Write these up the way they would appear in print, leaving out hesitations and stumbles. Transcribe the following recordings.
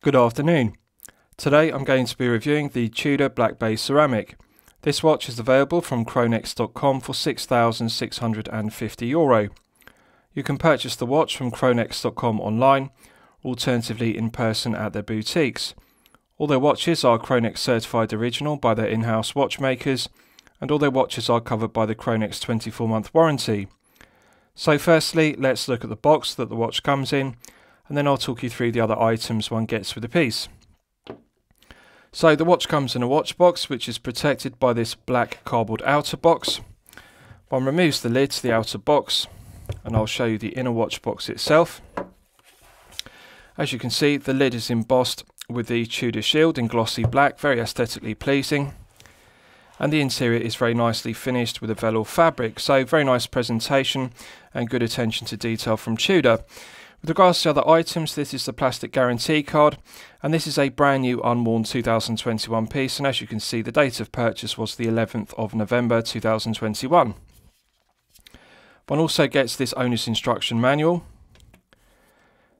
Good afternoon. Today I'm going to be reviewing the Tudor Black Base Ceramic. This watch is available from Chronex.com for €6,650. You can purchase the watch from Chronex.com online, alternatively in person at their boutiques. All their watches are Chronex certified original by their in-house watchmakers, and all their watches are covered by the Chronex 24-month warranty. So firstly, let's look at the box that the watch comes in, and then I'll talk you through the other items one gets with the piece. So the watch comes in a watch box which is protected by this black cardboard outer box. One removes the lid to the outer box, and I'll show you the inner watch box itself. As you can see, the lid is embossed with the Tudor shield in glossy black, very aesthetically pleasing. And the interior is very nicely finished with a velour fabric, so very nice presentation and good attention to detail from Tudor. With regards to other items, this is the plastic guarantee card, and this is a brand new unworn 2021 piece, and as you can see the date of purchase was the 11th of November 2021. One also gets this owner's instruction manual.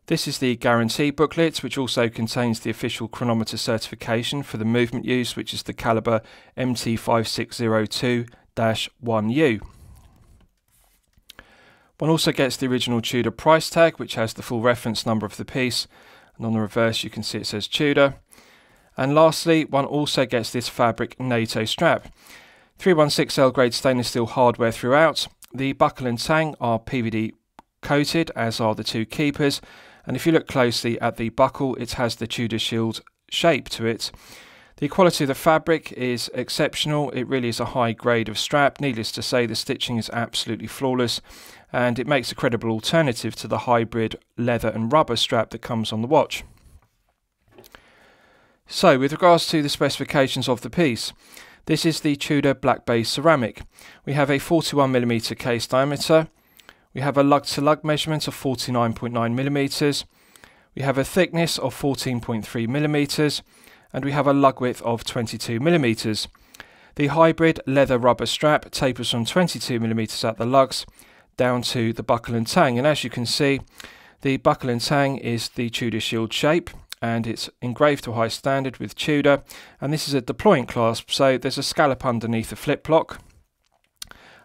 This is the guarantee booklet, which also contains the official chronometer certification for the movement use, which is the caliber MT5602-1U. One also gets the original Tudor price tag, which has the full reference number of the piece, and on the reverse you can see it says Tudor. And lastly, one also gets this fabric NATO strap. 316L grade stainless steel hardware throughout. The buckle and tang are PVD coated, as are the two keepers, and if you look closely at the buckle, it has the Tudor shield shape to it. The quality of the fabric is exceptional. It really is a high grade of strap. Needless to say, the stitching is absolutely flawless, and it makes a credible alternative to the hybrid leather and rubber strap that comes on the watch. So, with regards to the specifications of the piece, this is the Tudor Black Base Ceramic. We have a 41mm case diameter. We have a lug-to-lug measurement of 49.9mm. We have a thickness of 14.3mm. And we have a lug width of 22mm. The hybrid leather rubber strap tapers from 22mm at the lugs down to the buckle and tang, and as you can see, the buckle and tang is the Tudor shield shape, and it's engraved to a high standard with Tudor, and this is a deploying clasp, so there's a scallop underneath the flip block,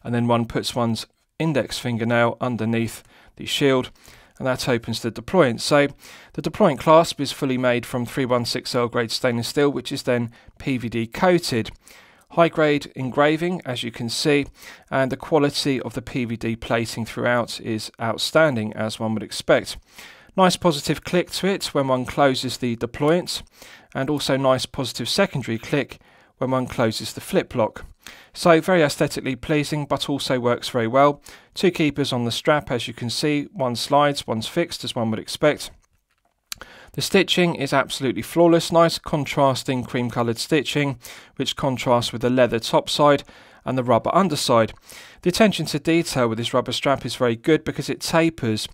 and then one puts one's index fingernail underneath the shield, and that opens the deployant. So the deployant clasp is fully made from 316L grade stainless steel, which is then PVD coated. High grade engraving, as you can see, and the quality of the PVD plating throughout is outstanding, as one would expect. Nice positive click to it when one closes the deployant, and also nice positive secondary click when one closes the flip block. So very aesthetically pleasing, but also works very well. Two keepers on the strap, as you can see. One slides, one's fixed, as one would expect. The stitching is absolutely flawless. Nice contrasting cream coloured stitching, which contrasts with the leather top side and the rubber underside. The attention to detail with this rubber strap is very good because it tapers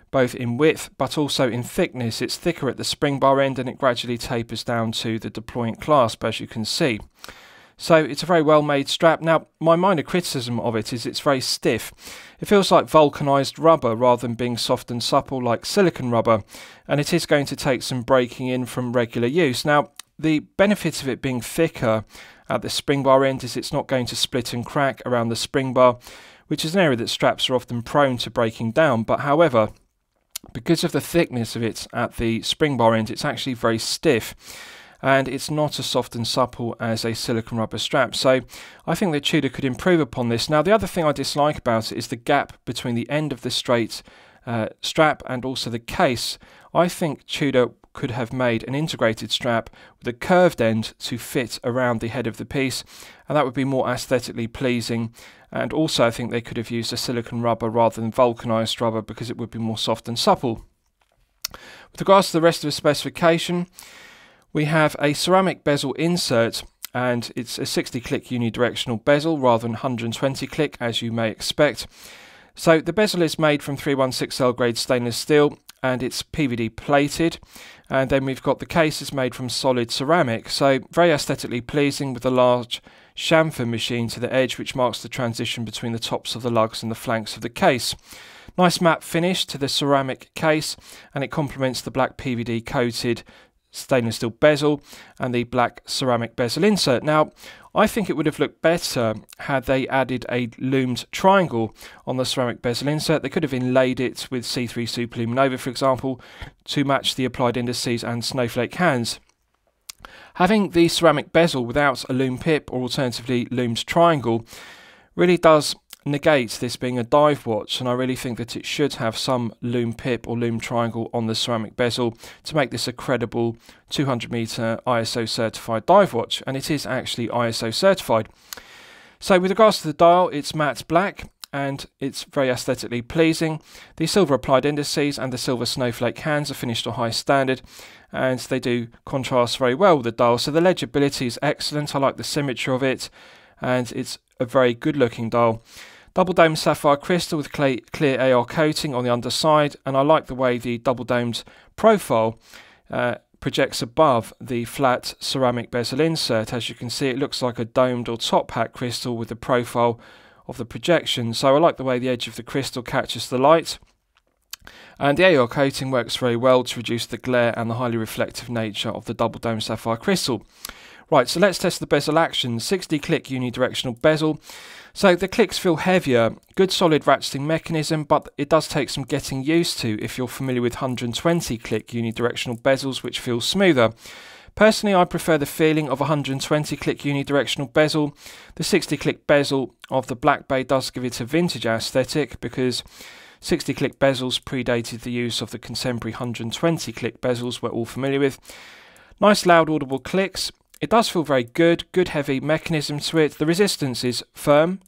both in width but also in thickness. It's thicker at the spring bar end, and it gradually tapers down to the deployant clasp, as you can see. So it's a very well made strap. Now, my minor criticism of it is it's very stiff. It feels like vulcanized rubber rather than being soft and supple like silicone rubber, and it is going to take some breaking in from regular use. Now, the benefit of it being thicker at the spring bar end is it's not going to split and crack around the spring bar, which is an area that straps are often prone to breaking down. But however, because of the thickness of it at the spring bar end, it's actually very stiff, and it's not as soft and supple as a silicone rubber strap. So I think that Tudor could improve upon this. Now, the other thing I dislike about it is the gap between the end of the straight strap and also the case. I think Tudor could have made an integrated strap with a curved end to fit around the head of the piece, and that would be more aesthetically pleasing. And also I think they could have used a silicone rubber rather than vulcanized rubber, because it would be more soft and supple. With regards to the rest of the specification, we have a ceramic bezel insert, and it's a 60-click unidirectional bezel rather than 120-click, as you may expect. So the bezel is made from 316L grade stainless steel, and it's PVD plated. And then we've got the case is made from solid ceramic, so very aesthetically pleasing, with a large chamfer machine to the edge, which marks the transition between the tops of the lugs and the flanks of the case. Nice matte finish to the ceramic case, and it complements the black PVD coated stainless steel bezel and the black ceramic bezel insert. Now, I think it would have looked better had they added a loomed triangle on the ceramic bezel insert. They could have inlaid it with C3 Superluminova, for example, to match the applied indices and snowflake hands. Having the ceramic bezel without a loom pip or alternatively loomed triangle really does negate this being a dive watch, and I really think that it should have some loom pip or loom triangle on the ceramic bezel to make this a credible 200 meter ISO certified dive watch, and it is actually ISO certified. So with regards to the dial, it's matte black and it's very aesthetically pleasing. The silver applied indices and the silver snowflake hands are finished to high standard, and they do contrast very well with the dial. So the legibility is excellent. I like the symmetry of it, and it's a very good looking dial. Double domed sapphire crystal with clear AR coating on the underside, and I like the way the double domed profile projects above the flat ceramic bezel insert. As you can see, it looks like a domed or top hat crystal with the profile of the projection. So I like the way the edge of the crystal catches the light, and the AR coating works very well to reduce the glare and the highly reflective nature of the double domed sapphire crystal. Right, so let's test the bezel action. 60 click unidirectional bezel. So the clicks feel heavier, good solid ratcheting mechanism, but it does take some getting used to if you're familiar with 120 click unidirectional bezels, which feel smoother. Personally, I prefer the feeling of 120 click unidirectional bezel. The 60 click bezel of the Black Bay does give it a vintage aesthetic, because 60 click bezels predated the use of the contemporary 120 click bezels we're all familiar with. Nice loud audible clicks. It does feel very good heavy mechanism to it. The resistance is firm.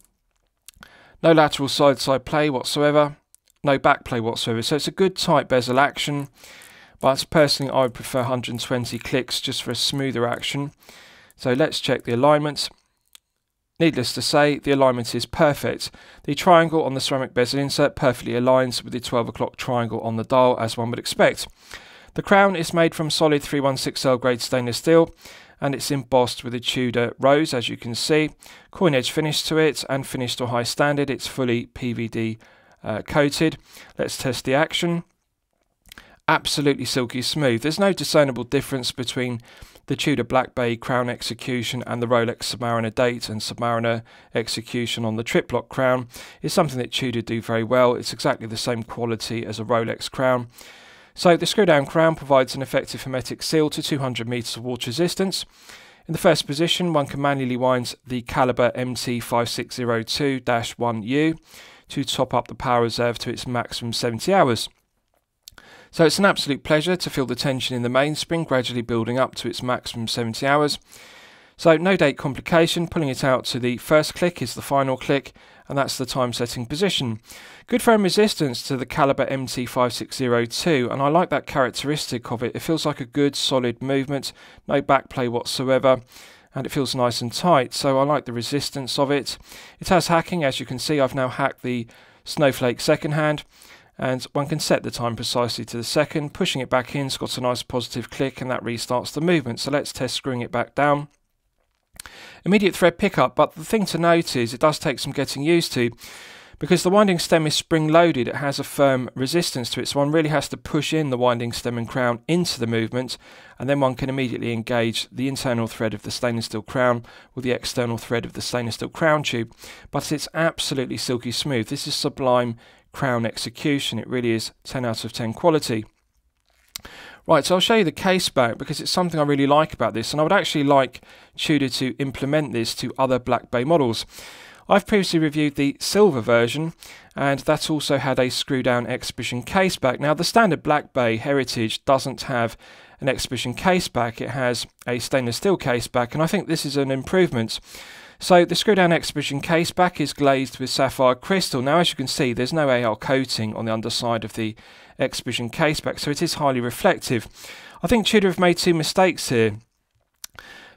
No lateral side-side play whatsoever. No back play whatsoever. So it's a good tight bezel action. But personally, I would prefer 120 clicks just for a smoother action. So let's check the alignment. Needless to say, the alignment is perfect. The triangle on the ceramic bezel insert perfectly aligns with the 12 o'clock triangle on the dial, as one would expect. The crown is made from solid 316L grade stainless steel, and it's embossed with a Tudor rose, as you can see. Coin edge finish to it, and finished to a high standard. It's fully PVD coated. Let's test the action. Absolutely silky smooth. There's no discernible difference between the Tudor Black Bay crown execution and the Rolex Submariner date and Submariner execution on the triplock crown. It's something that Tudor do very well. It's exactly the same quality as a Rolex crown. So the screw down crown provides an effective hermetic seal to 200 meters of water resistance. In the first position, one can manually wind the caliber MT5602-1U to top up the power reserve to its maximum 70 hours. So it's an absolute pleasure to feel the tension in the mainspring gradually building up to its maximum 70 hours. So no date complication, pulling it out to the first click is the final click, and that's the time setting position. Good firm resistance to the caliber MT5602, and I like that characteristic of it. It feels like a good solid movement, no backplay whatsoever, and it feels nice and tight, so I like the resistance of it. It has hacking, as you can see. I've now hacked the Snowflake second hand, and one can set the time precisely to the second. Pushing it back in, it's got a nice positive click, and that restarts the movement. So let's test screwing it back down. Immediate thread pickup, but the thing to note is it does take some getting used to, because the winding stem is spring loaded. It has a firm resistance to it, so one really has to push in the winding stem and crown into the movement, and then one can immediately engage the internal thread of the stainless steel crown with the external thread of the stainless steel crown tube. But it's absolutely silky smooth. This is Sublime crown execution. It really is 10 out of 10 quality. Right, so I'll show you the case back, because it's something I really like about this, and I would actually like Tudor to implement this to other Black Bay models. I've previously reviewed the silver version, and that also had a screw down exhibition case back. Now the standard Black Bay Heritage doesn't have an exhibition case back, it has a stainless steel case back, and I think this is an improvement. So the screw down exhibition case back is glazed with sapphire crystal. Now as you can see, there's no AR coating on the underside of the exhibition case back, so it is highly reflective. I think Tudor have made two mistakes here.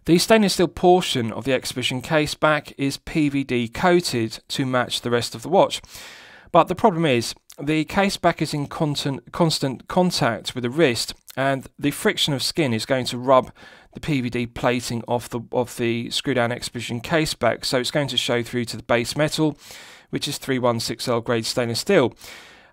The stainless steel portion of the exhibition case back is PVD coated to match the rest of the watch. But the problem is, the case back is in constant contact with the wrist, and the friction of skin is going to rub the PVD plating off the screw down exhibition case back, so it's going to show through to the base metal, which is 316L grade stainless steel.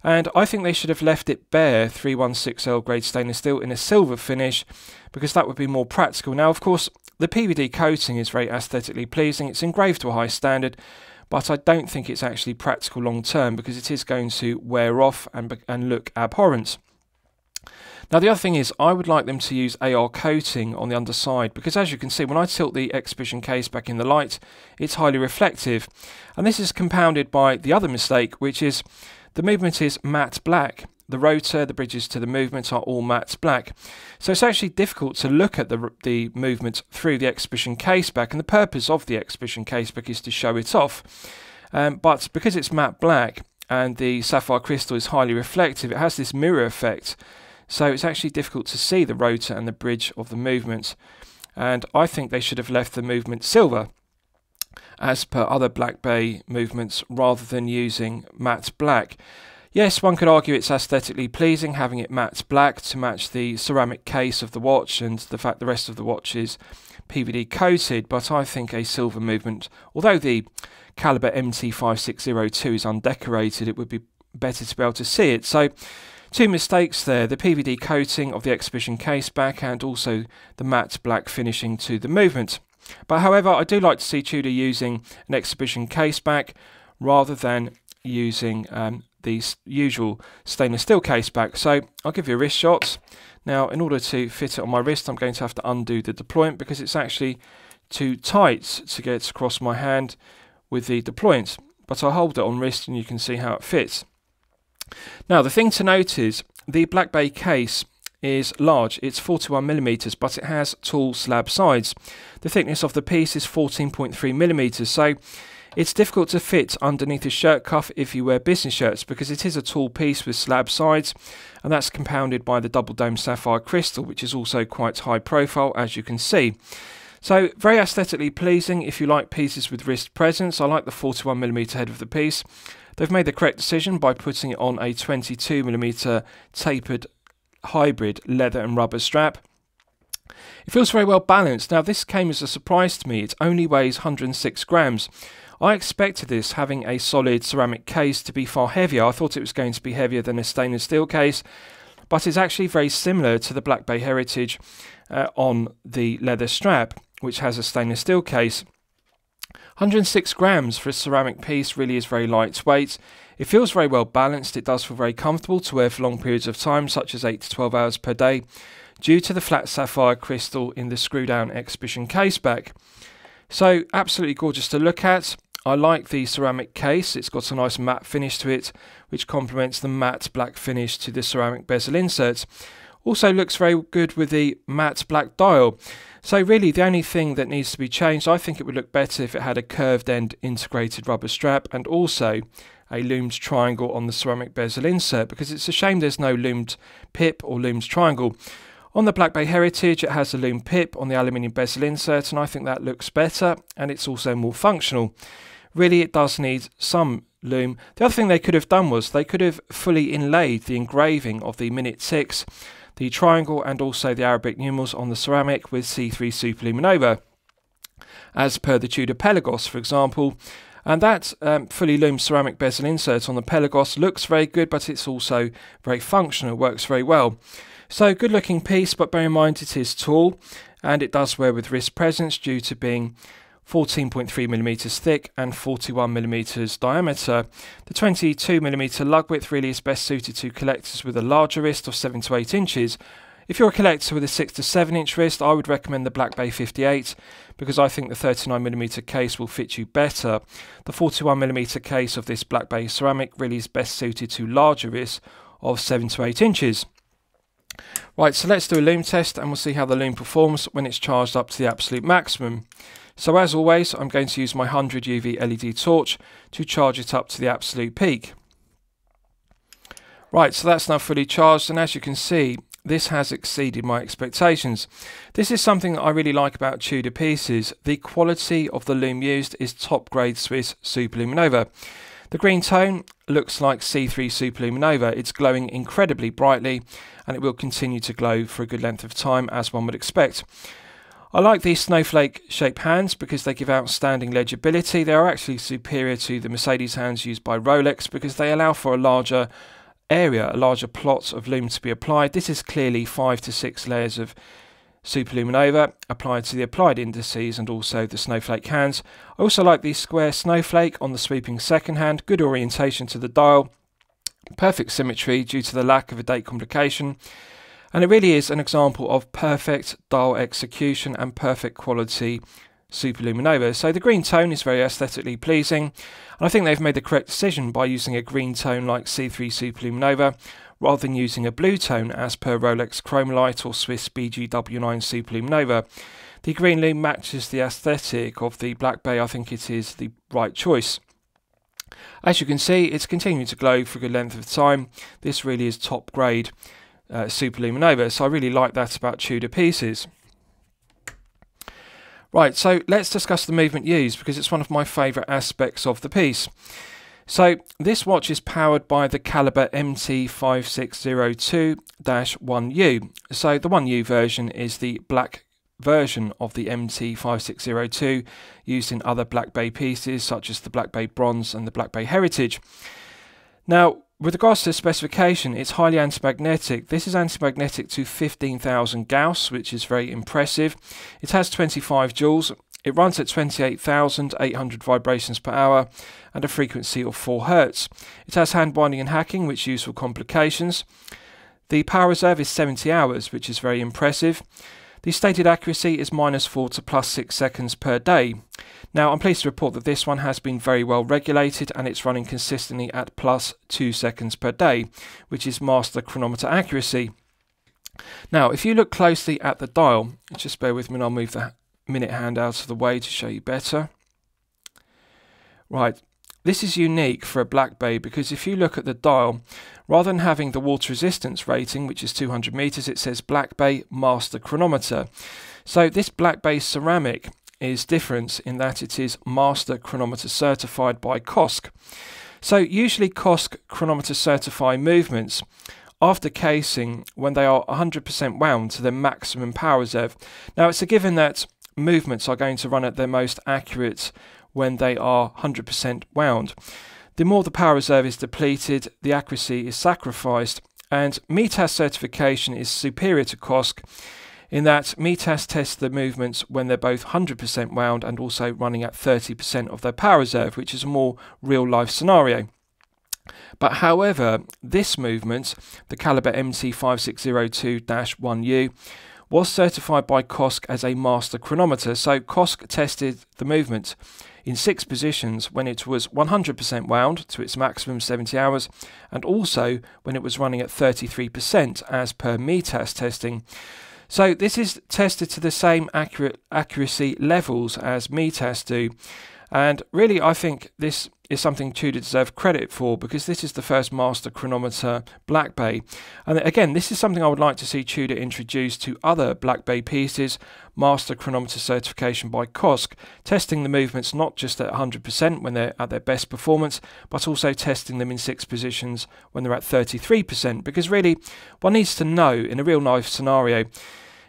And I think they should have left it bare 316L grade stainless steel in a silver finish, because that would be more practical. Now, of course, the PVD coating is very aesthetically pleasing. It's engraved to a high standard, but I don't think it's actually practical long term, because it is going to wear off and look abhorrent. Now, the other thing is, I would like them to use AR coating on the underside, because as you can see, when I tilt the exhibition case back in the light, it's highly reflective. And this is compounded by the other mistake, which is the movement is matte black. The rotor, the bridges to the movement are all matte black. So it's actually difficult to look at the movement through the exhibition case back, and the purpose of the exhibition case back is to show it off. But because it's matte black and the sapphire crystal is highly reflective, it has this mirror effect. So it's actually difficult to see the rotor and the bridge of the movement. And I think they should have left the movement silver, as per other Black Bay movements, rather than using matte black. Yes, one could argue it's aesthetically pleasing having it matte black to match the ceramic case of the watch and the fact the rest of the watch is PVD coated, but I think a silver movement, although the caliber MT5602 is undecorated, it would be better to be able to see it. So two mistakes there, the PVD coating of the exhibition case back and also the matte black finishing to the movement. But however, I do like to see Tudor using an exhibition case back rather than using the usual stainless steel case back. So I'll give you a wrist shot. Now, in order to fit it on my wrist, I'm going to have to undo the deployment because it's actually too tight to get across my hand with the deployment. But I'll hold it on wrist and you can see how it fits. Now, the thing to note is the Black Bay case is large. It's 41mm, but it has tall slab sides. The thickness of the piece is 14.3mm, so it's difficult to fit underneath a shirt cuff if you wear business shirts, because it is a tall piece with slab sides, and that's compounded by the double dome sapphire crystal, which is also quite high profile, as you can see. So very aesthetically pleasing if you like pieces with wrist presence. I like the 41mm head of the piece. They've made the correct decision by putting it on a 22mm tapered hybrid leather and rubber strap. It feels very well balanced. Now, this came as a surprise to me. It only weighs 106 grams. I expected this, having a solid ceramic case, to be far heavier. I thought it was going to be heavier than a stainless steel case, but it's actually very similar to the Black Bay Heritage on the leather strap, which has a stainless steel case. 106 grams for a ceramic piece really is very lightweight. It feels very well balanced. It does feel very comfortable to wear for long periods of time, such as 8 to 12 hours per day, due to the flat sapphire crystal in the screw-down exhibition case back. So absolutely gorgeous to look at. I like the ceramic case. It's got a nice matte finish to it, which complements the matte black finish to the ceramic bezel inserts. Also looks very good with the matte black dial. So really the only thing that needs to be changed, I think it would look better if it had a curved end integrated rubber strap and also a loomed triangle on the ceramic bezel insert, because it's a shame there's no loomed pip or loomed triangle. On the Black Bay Heritage it has a loomed pip on the aluminium bezel insert, and I think that looks better and it's also more functional. Really it does need some loom. The other thing they could have done was they could have fully inlaid the engraving of the minute ticks, the triangle and also the Arabic numerals on the ceramic with C3 superluminova, as per the Tudor Pelagos, for example. And that fully loomed ceramic bezel insert on the Pelagos looks very good, but it's also very functional, works very well. So good looking piece, but bear in mind it is tall and it does wear with wrist presence due to being 14.3mm thick and 41mm diameter. The 22mm lug width really is best suited to collectors with a larger wrist of 7 to 8 inches. If you're a collector with a 6 to 7 inch wrist, I would recommend the Black Bay 58, because I think the 39mm case will fit you better. The 41mm case of this Black Bay ceramic really is best suited to larger wrists of 7 to 8 inches. Right, so let's do a loom test and we'll see how the loom performs when it's charged up to the absolute maximum. So as always, I'm going to use my 100 UV LED torch to charge it up to the absolute peak. Right, so that's now fully charged, and as you can see, this has exceeded my expectations. This is something that I really like about Tudor pieces. The quality of the loom used is top grade Swiss superluminova. The green tone looks like C3 superluminova. It's glowing incredibly brightly and it will continue to glow for a good length of time, as one would expect. I like these snowflake shaped hands because they give outstanding legibility. They are actually superior to the Mercedes hands used by Rolex because they allow for a larger area, a larger plot of lume to be applied. This is clearly 5 to 6 layers of superluminova applied to the applied indices and also the snowflake hands. I also like the square snowflake on the sweeping second hand, good orientation to the dial, perfect symmetry due to the lack of a date complication, and it really is an example of perfect dial execution and perfect quality superluminova. So the green tone is very aesthetically pleasing, and I think they've made the correct decision by using a green tone like C3 superluminova rather than using a blue tone as per Rolex Chromalight or Swiss BGW9 superluminova. The green lume matches the aesthetic of the Black Bay. I think it is the right choice. As you can see, it's continuing to glow for a good length of time. This really is top grade superluminova, so I really like that about Tudor pieces. Right, so let's discuss the movement used because it's one of my favourite aspects of the piece. So this watch is powered by the caliber MT5602-1U. So the 1U version is the black version of the MT5602 used in other Black Bay pieces such as the Black Bay Bronze and the Black Bay Heritage. Now, with regards to the specification, it's highly antimagnetic. This is antimagnetic to 15,000 Gauss, which is very impressive. It has 25 joules. It runs at 28,800 vibrations per hour and a frequency of 4 Hz. It has hand winding and hacking, which use for complications. The power reserve is 70 hours, which is very impressive. The stated accuracy is -4 to +6 seconds per day. Now, I'm pleased to report that this one has been very well regulated and it's running consistently at +2 seconds per day, which is master chronometer accuracy. Now, if you look closely at the dial, just bear with me and I'll move the minute hand out of the way to show you better. Right, this is unique for a Black Bay because if you look at the dial, rather than having the water resistance rating, which is 200 meters, it says Black Bay Master Chronometer. So this Black Bay ceramic is different in that it is Master Chronometer certified by COSC. So usually COSC chronometer certify movements after casing when they are 100% wound to their maximum power reserve. Now it's a given that movements are going to run at their most accurate when they are 100% wound. The more the power reserve is depleted, the accuracy is sacrificed, and METAS certification is superior to COSC in that METAS tests the movements when they're both 100% wound and also running at 30% of their power reserve, which is a more real-life scenario. But however, this movement, the caliber MT5602-1U, was certified by COSC as a master chronometer. So COSC tested the movement in 6 positions when it was 100% wound to its maximum 70 hours and also when it was running at 33% as per METAS testing. So this is tested to the same accuracy levels as METAS do, and really I think this is something Tudor deserve credit for because this is the first master chronometer Black Bay. And again, this is something I would like to see Tudor introduce to other Black Bay pieces, master chronometer certification by COSC, testing the movements not just at 100% when they're at their best performance, but also testing them in 6 positions when they're at 33%, because really one needs to know in a real life scenario,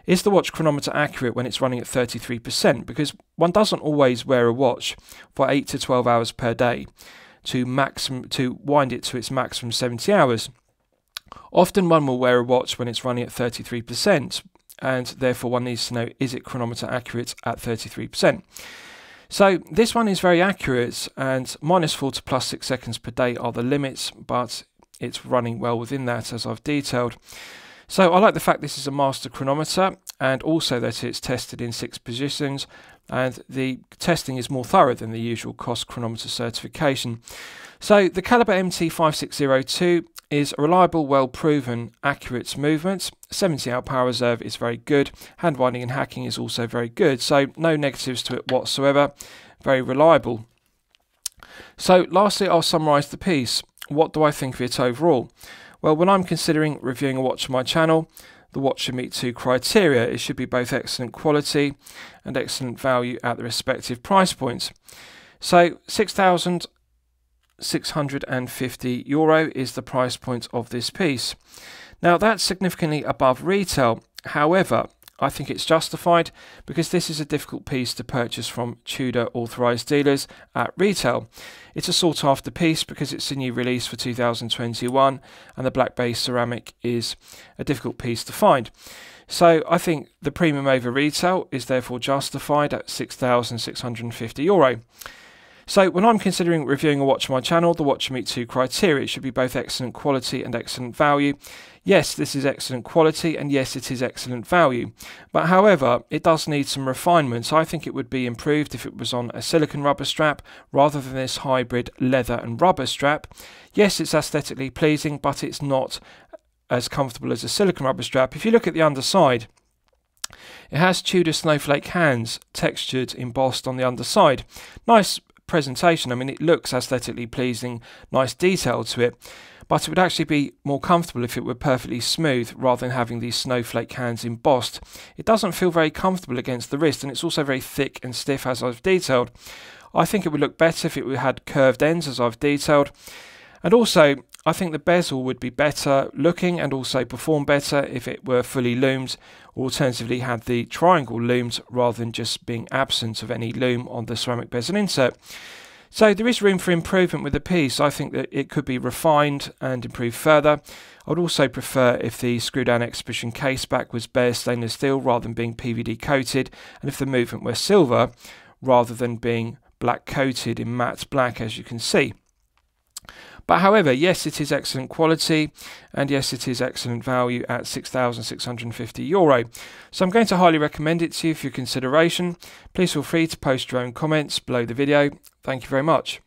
is the watch chronometer accurate when it's running at 33%? Because one doesn't always wear a watch for 8 to 12 hours per day to wind it to its maximum 70 hours. Often one will wear a watch when it's running at 33%, and therefore one needs to know, is it chronometer accurate at 33%? So this one is very accurate, and -4 to +6 seconds per day are the limits, but it's running well within that, as I've detailed. So I like the fact this is a master chronometer and also that it's tested in 6 positions, and the testing is more thorough than the usual COSC chronometer certification. So the caliber MT5602 is a reliable, well-proven, accurate movement. 70-hour power reserve is very good. Hand winding and hacking is also very good. So no negatives to it whatsoever. Very reliable. So lastly, I'll summarise the piece. What do I think of it overall? Well, when I'm considering reviewing a watch on my channel, the watch should meet 2 criteria. It should be both excellent quality and excellent value at the respective price points. So €6,650 is the price point of this piece. Now that's significantly above retail. However, I think it's justified because this is a difficult piece to purchase from Tudor authorised dealers at retail. It's a sought after piece because it's a new release for 2021 and the black base ceramic is a difficult piece to find. So I think the premium over retail is therefore justified at €6,650. So when I'm considering reviewing a watch on my channel, the watch should meet two criteria. It should be both excellent quality and excellent value. Yes, this is excellent quality, and yes, it is excellent value. But however, it does need some refinements. I think it would be improved if it was on a silicone rubber strap rather than this hybrid leather and rubber strap. Yes, it's aesthetically pleasing, but it's not as comfortable as a silicone rubber strap. If you look at the underside, it has Tudor snowflake hands textured, embossed on the underside. Nice presentation. I mean, it looks aesthetically pleasing, nice detail to it, but it would actually be more comfortable if it were perfectly smooth rather than having these snowflake hands embossed. It doesn't feel very comfortable against the wrist, and it's also very thick and stiff, as I've detailed. I think it would look better if it had curved ends, as I've detailed, and also I think the bezel would be better looking and also perform better if it were fully loomed, or alternatively had the triangle loomed rather than just being absent of any loom on the ceramic bezel insert. So there is room for improvement with the piece. I think that it could be refined and improved further. I would also prefer if the screw down exhibition case back was bare stainless steel rather than being PVD coated, and if the movement were silver rather than being black coated in matte black, as you can see. But however, yes, it is excellent quality, and yes, it is excellent value at €6,650. So I'm going to highly recommend it to you for your consideration. Please feel free to post your own comments below the video. Thank you very much.